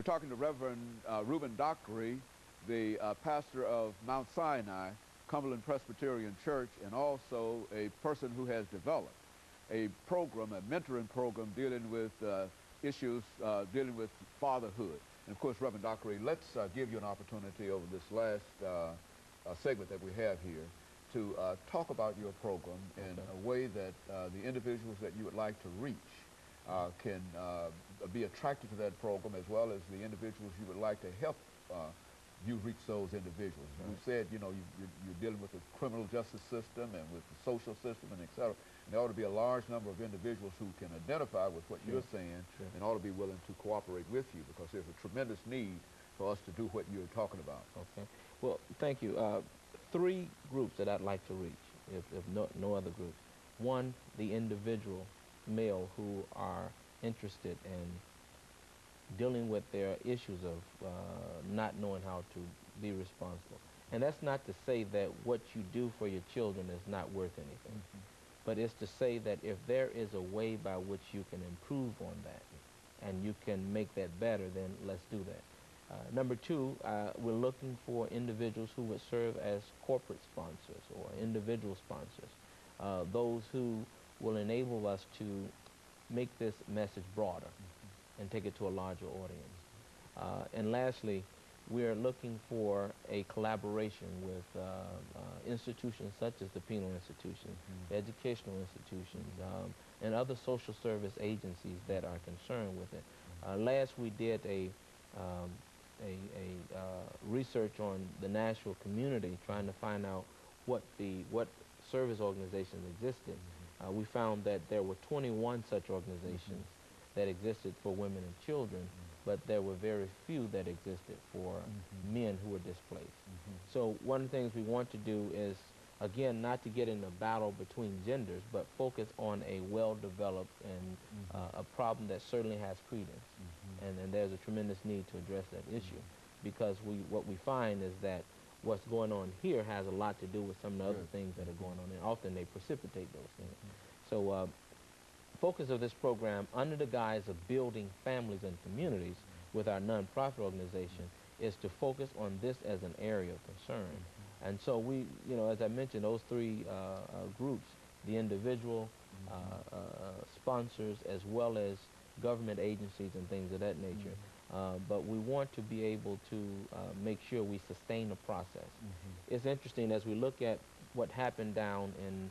We're talking to Reverend RDockery, the pastor of Mount Sinai, Cumberland Presbyterian Church, and also a person who has developed a program, a mentoring program dealing with issues dealing with fatherhood. And of course, Reverend Dockery, let's give you an opportunity over this last segment that we have here to talk about your program in a way that the individuals that you would like to reach can be attracted to that program, as well as the individuals you would like to help you reach those individuals. Right. We've said, you know, you're dealing with the criminal justice system and with the social system and et cetera. And there ought to be a large number of individuals who can identify with what you're saying and ought to be willing to cooperate with you, because there's a tremendous need for us to do what you're talking about. Okay. Well, thank you. Three groups that I'd like to reach, if no other groups. One, the individual male who are interested in dealing with their issues of not knowing how to be responsible. And that's not to say that what you do for your children is not worth anything. But it's to say that if there is a way by which you can improve on that and you can make that better, then let's do that. Number two, we're looking for individuals who would serve as corporate sponsors or individual sponsors, those who will enable us to make this message broader and take it to a larger audience. And lastly, we're looking for a collaboration with institutions such as the penal institutions, the educational institutions, and other social service agencies that are concerned with it. Last, we did a research on the national community, trying to find out what service organizations existed. We found that there were 21 such organizations that existed for women and children, but there were very few that existed for men who were displaced. So one of the things we want to do is, again, not to get in a battle between genders, but focus on a well-developed and a problem that certainly has credence. And there's a tremendous need to address that issue, because what we find is that what's going on here has a lot to do with some of the other things that are going on, and often they precipitate those things. So focus of this program, under the guise of building families and communities with our nonprofit organization, is to focus on this as an area of concern. And so we, you know, as I mentioned, those three groups, the individual sponsors, as well as government agencies and things of that nature. But we want to be able to make sure we sustain the process. It's interesting, as we look at what happened down in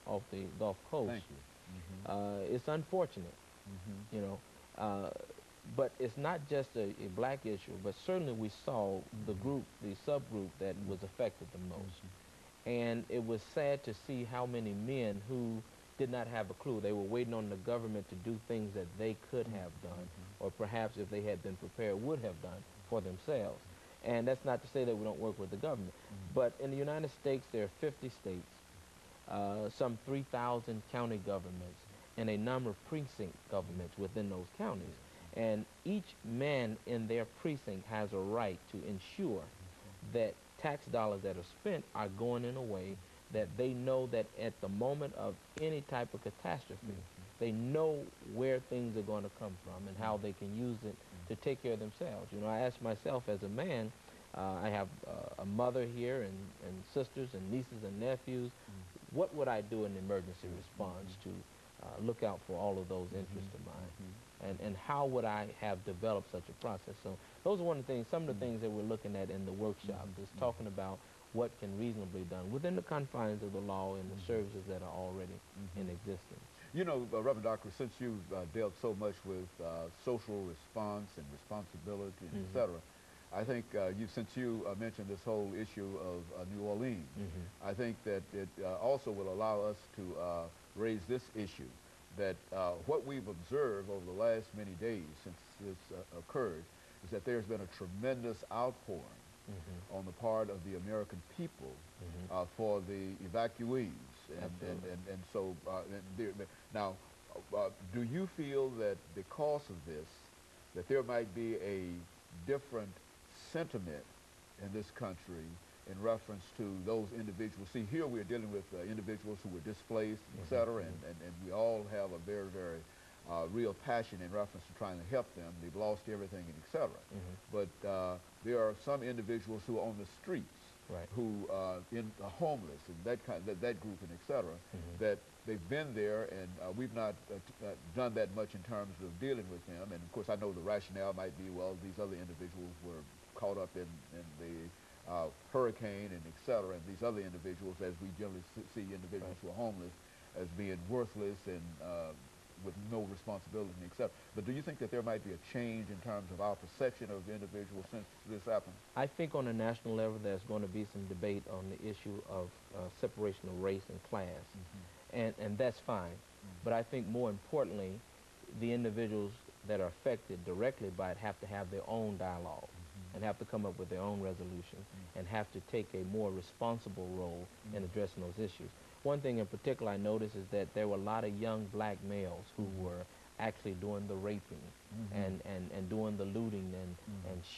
off the Gulf Coast. Thank you. It's unfortunate, you know, but it's not just a black issue, but certainly we saw the group, the subgroup that was affected the most. And it was sad to see how many men who did not have a clue. They were waiting on the government to do things that they could have done, or perhaps if they had been prepared would have done for themselves. And that's not to say that we don't work with the government. But in the United States, there are 50 states, some 3,000 county governments, and a number of precinct governments within those counties. And each man in their precinct has a right to ensure that tax dollars that are spent are going in a way that they know that at the moment of any type of catastrophe, they know where things are going to come from and how they can use it to take care of themselves. You know, I ask myself as a man, I have a mother here and sisters and nieces and nephews. What would I do in emergency response to look out for all of those interests of mine? And how would I have developed such a process? So those are one of the things, some of the things that we're looking at in the workshop, is talking about what can reasonably be done within the confines of the law and the services that are already in existence. You know, Reverend Dockery, since you've dealt so much with social response and responsibility, and et cetera, I think since you mentioned this whole issue of New Orleans, I think that it also will allow us to raise this issue, that what we've observed over the last many days since this occurred is that there's been a tremendous outpouring on the part of the American people for the evacuees. And so now, do you feel that because of this, that there might be a different sentiment in this country in reference to those individuals? See, here we're dealing with individuals who were displaced, et cetera, and we all have a very, very real passion in reference to trying to help them. They've lost everything, and etc. Mm-hmm. But there are some individuals who are on the streets, Right. who are homeless, and that group, and etc. Mm-hmm. That they've been there, and we've not done that much in terms of dealing with them. And of course, I know the rationale might be, well, these other individuals were caught up in the hurricane, and etc. And these other individuals, as we generally see individuals Right. who are homeless, as being worthless and with no responsibility, etc. But do you think that there might be a change in terms of our perception of individuals since this happened? I think on a national level there's going to be some debate on the issue of separation of race and class, and that's fine. But I think more importantly, the individuals that are affected directly by it have to have their own dialogue and have to come up with their own resolution and have to take a more responsible role in addressing those issues. One thing in particular I noticed is that there were a lot of young black males who were actually doing the raping and doing the looting and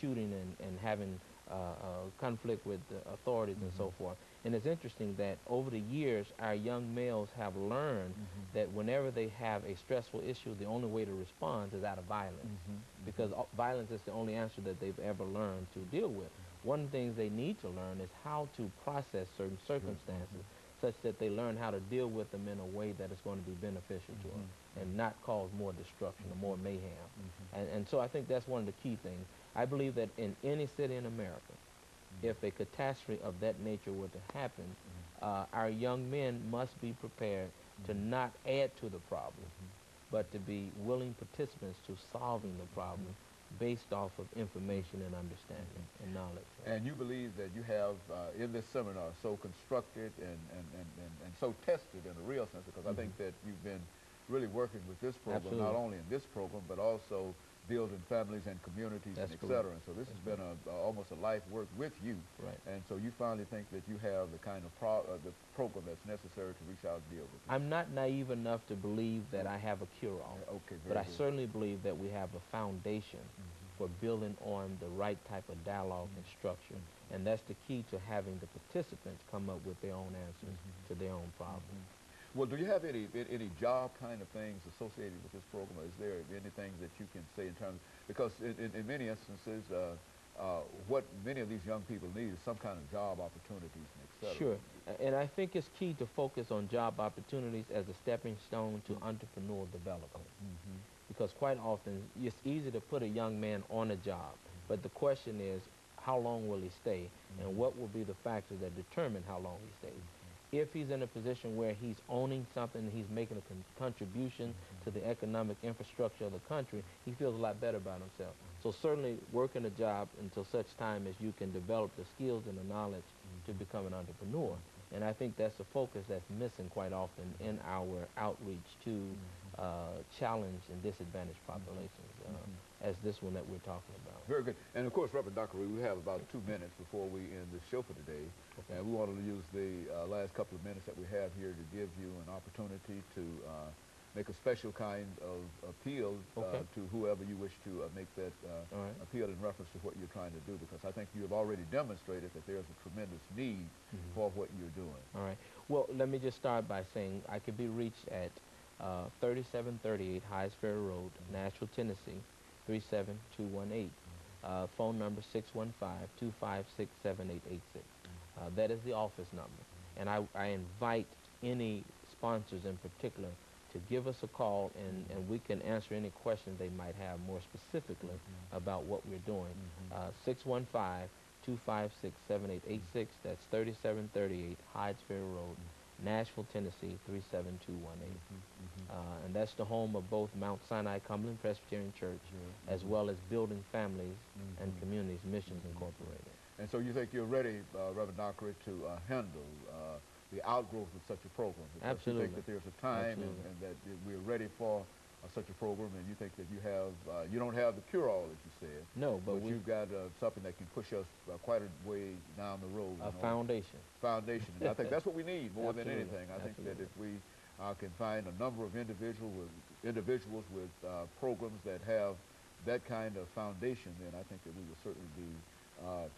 shooting and having conflict with the authorities and so forth. And it's interesting that over the years, our young males have learned that whenever they have a stressful issue, the only way to respond is out of violence, because violence is the only answer that they've ever learned to deal with. One of the things they need to learn is how to process certain circumstances such that they learn how to deal with them in a way that is going to be beneficial to them and not cause more destruction or more mayhem. And so I think that's one of the key things. I believe that in any city in America, if a catastrophe of that nature were to happen, our young men must be prepared to not add to the problem, but to be willing participants to solving the problem based off of information and understanding and knowledge. And you believe that you have, in this seminar, so constructed and so tested in a real sense, because I think that you've been really working with this program, Absolutely. not only in this program, but also building families and communities, That's and et correct. cetera. And so this has been almost a life work with you. Right. And so you finally think that you have the kind of the program that's necessary to reach out and deal with this. I'm not naive enough to believe that I have a cure-all, Okay, but I good. certainly believe that we have a foundation for building on the right type of dialogue and structure. And that's the key to having the participants come up with their own answers to their own problems. Well, do you have any job kind of things associated with this program? Or is there anything that you can say in terms, because in many instances, what many of these young people need is some kind of job opportunities, and et cetera. Sure. And I think it's key to focus on job opportunities as a stepping stone to entrepreneurial development. Because quite often, it's easy to put a young man on a job, but the question is, how long will he stay, and what will be the factors that determine how long he stays? If he's in a position where he's owning something, he's making a contribution to the economic infrastructure of the country, he feels a lot better about himself. So certainly working a job until such time as you can develop the skills and the knowledge to become an entrepreneur. And I think that's a focus that's missing quite often in our outreach to challenged and disadvantaged populations, as this one that we're talking about. Very good. And of course, Reverend Dockery, we have about 2 minutes before we end the show for today. Okay. And we wanted to use the last couple of minutes that we have here to give you an opportunity to make a special kind of appeal to whoever you wish to make that appeal in reference to what you're trying to do, because I think you have already demonstrated that there's a tremendous need for what you're doing. All right. Well, let me just start by saying I could be reached at 3738 Hydes Ferry Road, Nashville, Tennessee, 37218. Phone number 615-256-7886. That is the office number. And I invite any sponsors in particular to give us a call, and we can answer any questions they might have more specifically about what we're doing. 615-256-7886. That's 3738 Hydes Ferry Road, Nashville, Tennessee, 37218. And that's the home of both Mount Sinai Cumberland Presbyterian Church, as well as Building Families and Communities Missions Incorporated. And so you think you're ready, Reverend Dockery, to handle the outgrowth of such a program? Because Absolutely. you think that there's a time and that we're ready for such a program, and you think that you have, you don't have the cure-all, as you said. No, but you've got something that can push us quite a way down the road. A foundation. Foundation. And I think that's what we need more than Absolutely. anything. I think that if we can find a number of individuals with programs that have that kind of foundation, then I think that we will certainly be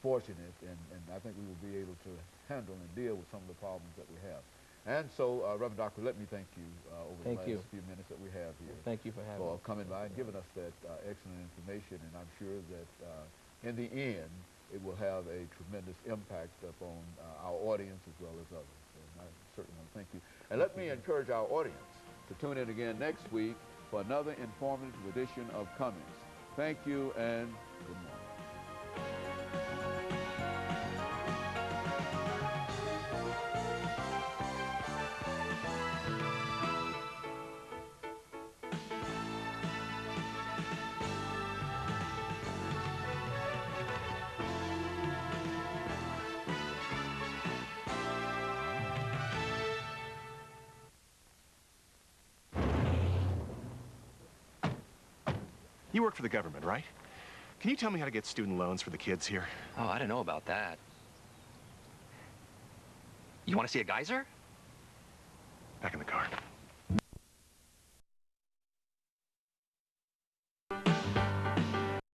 fortunate, and I think we will be able to handle and deal with some of the problems that we have. And so, Reverend Dockery, let me thank you over the Thank you. last few minutes that we have here. Thank you for having me. For coming by and giving us that excellent information, and I'm sure that in the end, it will have a tremendous impact upon our audience as well as others. And I certainly want to thank you. And let me encourage our audience to tune in again next week for another informative edition of Cummings. Thank you and good morning. You work for the government, right? Can you tell me how to get student loans for the kids here? Oh, I don't know about that. You want to see a geyser? Back in the car.